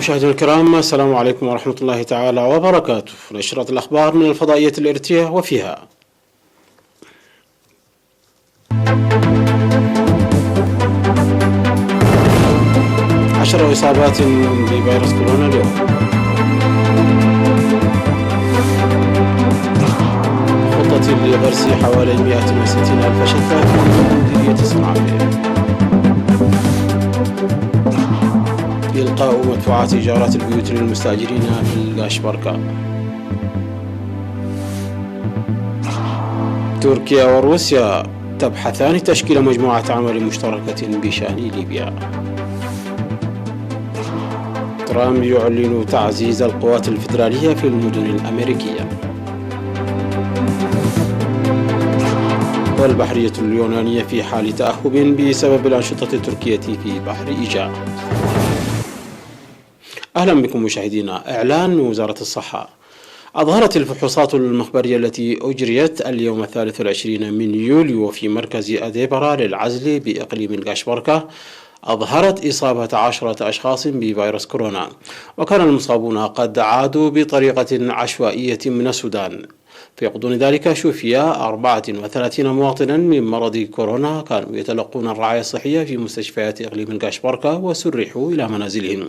مشاهدينا الكرام، السلام عليكم ورحمة الله تعالى وبركاته. نشرة الأخبار من الفضائية الإرتية، وفيها 10 إصابات بفيروس كورونا اليوم. خطة لغرس حوالي 160 ألف شتلة في مديرية صنعاء. إلقاء مدفوعات إيجارات البيوت للمستأجرين في القاشبركة. تركيا وروسيا تبحثان تشكيل مجموعة عمل مشتركة بشأن ليبيا. ترامب يعلن تعزيز القوات الفيدرالية في المدن الأمريكية. والبحرية اليونانية في حال تأهب بسبب الأنشطة التركية في بحر إيجاء. أهلا بكم مشاهدينا. إعلان وزارة الصحة: أظهرت الفحوصات المخبرية التي أجريت اليوم 23 من يوليو في مركز أديبرا للعزل بإقليم القاشبركة أظهرت إصابة 10 أشخاص بفيروس كورونا، وكان المصابون قد عادوا بطريقة عشوائية من السودان. في غضون ذلك شفي 34 مواطنا من مرض كورونا كانوا يتلقون الرعاية الصحية في مستشفيات إقليم القاشبركة وسرحوا إلى منازلهم.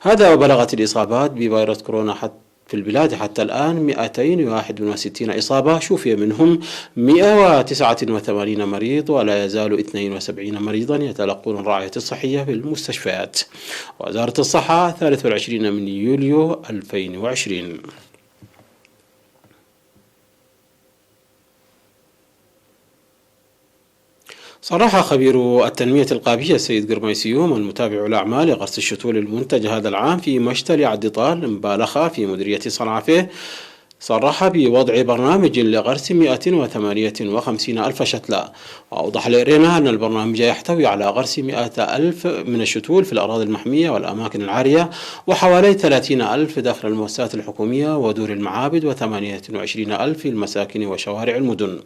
هذا وبلغت الإصابات بفيروس كورونا في البلاد حتى الآن 261 إصابة، شفي منهم 189 مريض، ولا يزال 72 مريضا يتلقون الرعاية الصحية في المستشفيات. وزارة الصحة 23 من يوليو 2020. صرح خبير التنمية القابية السيد قرميسيوم المتابع الأعمال لغرس الشتول المنتج هذا العام في مشتل عدطال مبالخة في مديرية صنعاء، صرح بوضع برنامج لغرس 158 ألف شتلة، وأوضح لإرينا أن البرنامج يحتوي على غرس 100 ألف من الشتول في الأراضي المحمية والأماكن العارية، وحوالي 30 ألف داخل المؤسسات الحكومية ودور المعابد، و28 ألف في المساكن وشوارع المدن.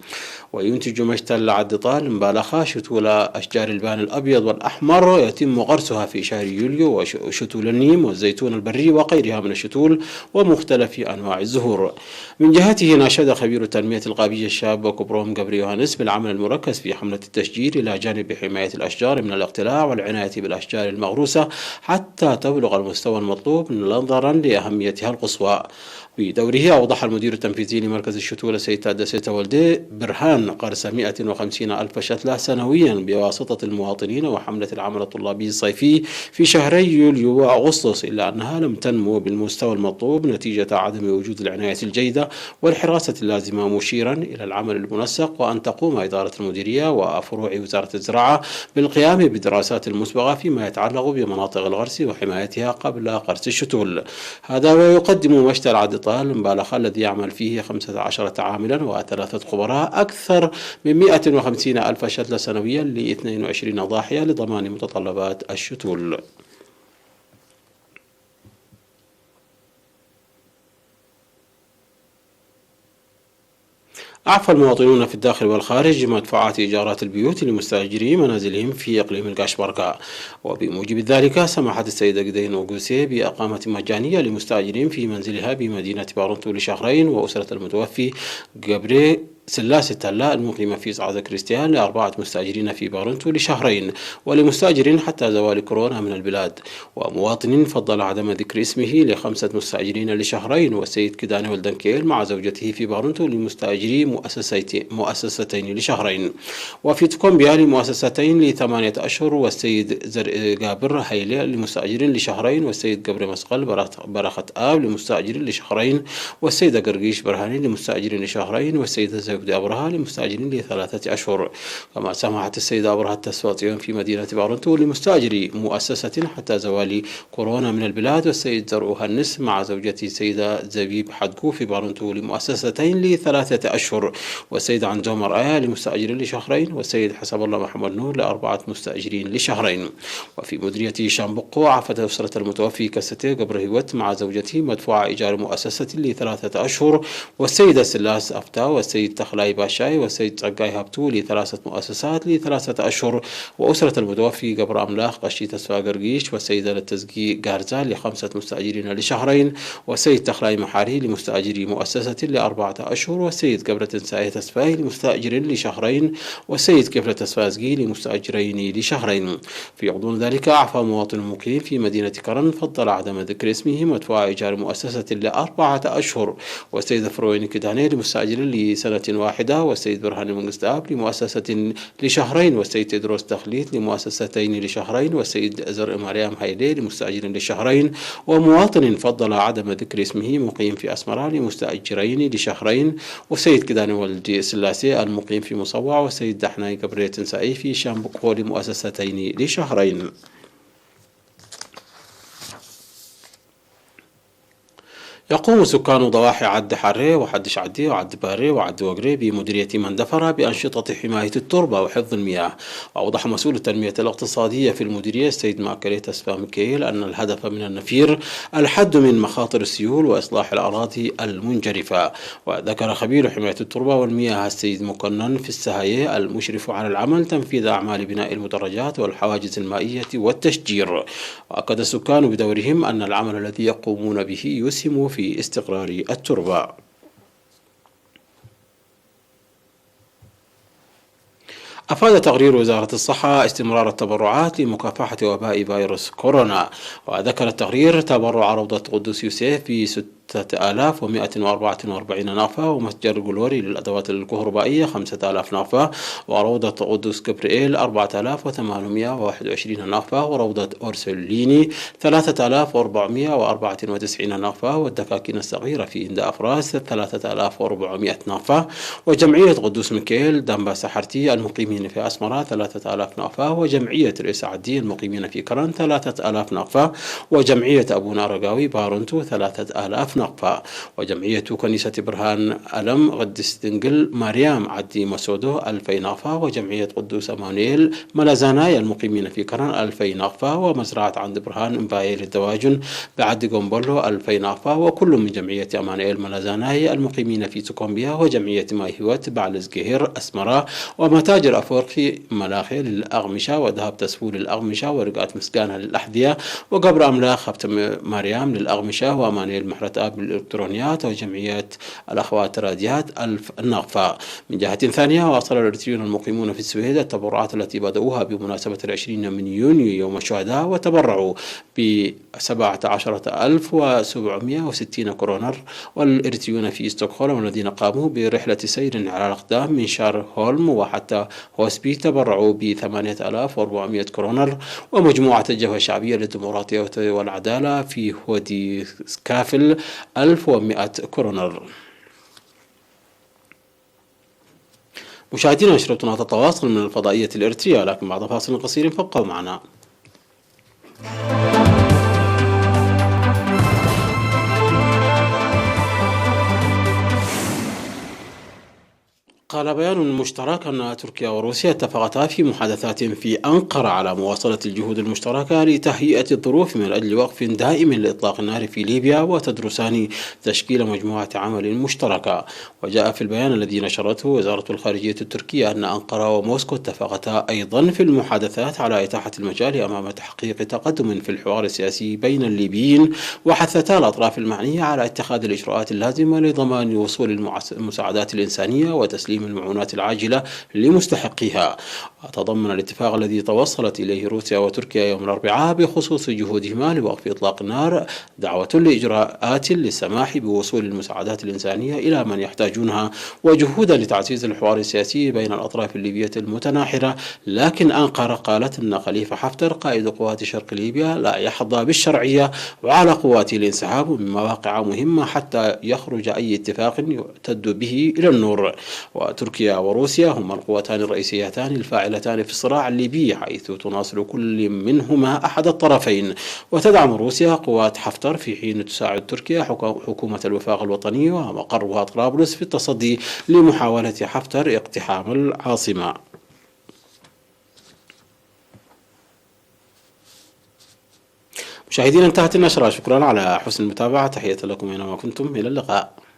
وينتج مشتل عدطال مبالخة شتول أشجار البان الأبيض والأحمر يتم غرسها في شهر يوليو، وشتول النيم والزيتون البري وغيرها من الشتول ومختلف أنواع الزهور. من جهته ناشد خبير التنمية القابية الشاب كبروم جبري يوهانس بالعمل المركز في حملة التشجير إلى جانب حماية الأشجار من الاقتلاع والعناية بالأشجار المغروسة حتى تبلغ المستوى المطلوب نظرا لأهميتها القصوى. بدوره أوضح المدير التنفيذي لمركز الشتول السيد تادسيتا والدي برهان غرس 150 ألف شتلة سنويا بواسطة المواطنين وحملة العمل الطلابي الصيفي في شهري يوليو وأغسطس، إلا أنها لم تنمو بالمستوى المطلوب نتيجة عدم وجود العناية الجيدة والحراسة اللازمة، مشيرا إلى العمل المنسق وأن تقوم إدارة المديرية وفروع وزارة الزراعة بالقيام بدراسات مسبقة فيما يتعلق بمناطق الغرس وحمايتها قبل غرس الشتول. هذا ويقدم مشتل عدطال مبالخة الذي يعمل فيه 15 عاملا و3 خبراء أكثر من 150 ألف شتلة سنويا ل 22 ضاحية لضمان متطلبات الشتول. أعفى المواطنون في الداخل والخارج مدفوعات إيجارات البيوت لمستأجري منازلهم في إقليم القاشبركة، وبموجب ذلك سمحت السيدة قدين أوغوسي بإقامة مجانية لمستأجرين في منزلها بمدينة بارنتو لشهرين، وأسرة المتوفي قبري سلاسة تلا المقيمة في صعدة كريستيان ل4 مستأجرين في بارنتو لشهرين، ولمستأجر حتى زوال كورونا من البلاد. ومواطن فضل عدم ذكر اسمه ل5 مستأجرين لشهرين، والسيد كداني والدنكيل مع زوجته في بارنتو لمستأجري مؤسستين لشهرين، وفي تكومبيا لمؤسستين ل8 أشهر، والسيد جابر هيلي لمستأجر لشهرين، والسيد جبر مسقل برخة آب لمستأجر لشهرين، والسيدة قرقيش برهاني لمستأجر لشهرين، والسيدة زبدي أبرهة لمستأجرين ل3 أشهر. كما سمحت السيدة أبرهة التسواطيون في مدينة بارنتو لمستأجري مؤسسة حتى زوال كورونا من البلاد، والسيد زرعو هنس مع زوجته السيدة زبيب حدقو في بارنتو لمؤسستين ل3 أشهر، والسيد عنجومر آية لمستأجر لشهرين، والسيد حسب الله محمد نور ل4 مستأجرين لشهرين. وفي مديرية شامبقو عفت أسرة المتوفي كستي قبر هيوت مع زوجته مدفوع إيجار مؤسسة ل3 أشهر، والسيدة سلاس أفتا والسيد تخلاي باشاي والسيد صقاي هابتو ل3 مؤسسات ل3 أشهر، وأسرة المتوفي قبر أملاخ قشي تسفى قرقيش والسيدة للتزقي قارزال ل5 مستأجرين لشهرين، والسيد تخلاي محاري لمستأجري مؤسسة ل4 أشهر، والسيد قبر تنساي تسفاي لمستأجر لشهرين، والسيد كفلة تسفازقي لمستأجرين لشهرين. في غضون ذلك أعفى مواطن مقيم في مدينة كرن فضل عدم ذكر اسمه مدفوع إيجار مؤسسة ل4 أشهر، والسيد فروين كداني لمستأجر لسنة واحدة، والسيد برهان منقستاب لمؤسسة لشهرين، والسيد تدروس تخليت لمؤسستين لشهرين، والسيد زرع مريم هايلي لمستأجر لشهرين. ومواطن فضل عدم ذكر اسمه مقيم في أسمرة لمستأجرين لشهرين، والسيد كداني ولدي سلاسي المقيم في مصوع، والسيد دحناي قبرية تنسائي في شامبقو لمؤسستين لشهرين. يقوم سكان ضواحي عد حري وحد شعدي وعد باري وعد وقري بمديرية مندفرة بأنشطة حماية التربة وحفظ المياه. وأوضح مسؤول التنمية الاقتصادية في المديرية السيد ماكري تسفا ميكيل أن الهدف من النفير الحد من مخاطر السيول وإصلاح الأراضي المنجرفة. وذكر خبير حماية التربة والمياه السيد مكنن في السهاية المشرف على العمل تنفيذ أعمال بناء المدرجات والحواجز المائية والتشجير. وأكد السكان بدورهم أن العمل الذي يقومون به يسهم في استقرار التربة. أفاد تقرير وزارة الصحة استمرار التبرعات لمكافحة وباء فيروس كورونا. وذكر التقرير تبرع روضة قدس يوسف ب 6144 نافة، ومتجر قلوري للأدوات الكهربائية 5000 نافة، وروضة قدس كبريل 4821 نافة، وروضة أورسليني 3494 نافة، والدكاكين الصغيرة في هند أفراس 3400 نافة، وجمعية قدوس ميكيل دنبا سحرتي المقيمين في أسمرة 3000 نافة، وجمعية رئيس عدي المقيمين في كرن 3000 نافة، وجمعية أبونا رقاوي بارنتو 3000 نقفة، وجمعية كنيسة برهان ألم قدس دنقل مريم عدي مسودو 2000 نقفة، وجمعية قدوس أمانيل ملازاناي المقيمين في كرن 2000 نقفة، ومزرعة عند برهان مباية للدواجن بعد قنبلو 2000 نقفة، وكل من جمعية أمانيل ملازاناي المقيمين في تكومبيا، وجمعية ماي هيوت بعلز قهير أسمرة، ومتاجر أفورقي ملاخي للأغمشة، وذهب تسفول للأغمشة، ورقات مسكانها للأحذية، وقبر أملاخ خبت مريم للأغمشة، وأمانيل محرة بالإلكترونيات، وجمعية الأخوات الراديات 1000 نقفة. من جهة ثانية، واصل الإريتريون المقيمون في السويد التبرعات التي بدأوها بمناسبة 20 من يونيو يوم الشهداء، وتبرعوا ب 17760 كرونر. والإريتريون في ستوكهولم الذين قاموا برحلة سير على الأقدام من شار هولم وحتى هوسبي تبرعوا ب 8400 كرونر. ومجموعة الجبهة الشعبية للديمقراطية والعدالة في وادي كافل 1100 كرونر. مشاهدينا، نشرتنا تتواصل من الفضائية الإريترية، لكن بعد فاصل قصير فابقوا معنا. قال بيان مشترك أن تركيا وروسيا اتفقتا في محادثات في أنقرة على مواصلة الجهود المشتركة لتهيئة الظروف من أجل وقف دائم لإطلاق النار في ليبيا، وتدرسان تشكيل مجموعة عمل مشتركة. وجاء في البيان الذي نشرته وزارة الخارجية التركية أن أنقرة وموسكو اتفقتا أيضا في المحادثات على إتاحة المجال أمام تحقيق تقدم في الحوار السياسي بين الليبيين، وحثتا الأطراف المعنية على اتخاذ الإجراءات اللازمة لضمان وصول المساعدات الإنسانية وتسليم المعونات العاجلة لمستحقيها. وتضمن الاتفاق الذي توصلت إليه روسيا وتركيا يوم الأربعاء بخصوص جهودهما لوقف إطلاق النار دعوة لإجراءات للسماح بوصول المساعدات الإنسانية إلى من يحتاجونها، وجهودا لتعزيز الحوار السياسي بين الأطراف الليبية المتناحرة. لكن أنقرة قالت أن خليفة حفتر قائد قوات شرق ليبيا لا يحظى بالشرعية، وعلى قواته الانسحاب من مواقع مهمة حتى يخرج أي اتفاق يعتد به إلى النور. وتركيا وروسيا هما القوتان الرئيسيتان الفاعلتان في الصراع الليبي، حيث تناصر كل منهما أحد الطرفين. وتدعم روسيا قوات حفتر في حين تساعد تركيا حكومة الوفاق الوطني ومقرها طرابلس في التصدي لمحاولة حفتر اقتحام العاصمة. مشاهدينا، انتهت النشرة. شكرا على حسن المتابعة. تحية لكم أينما كنتم. إلى اللقاء.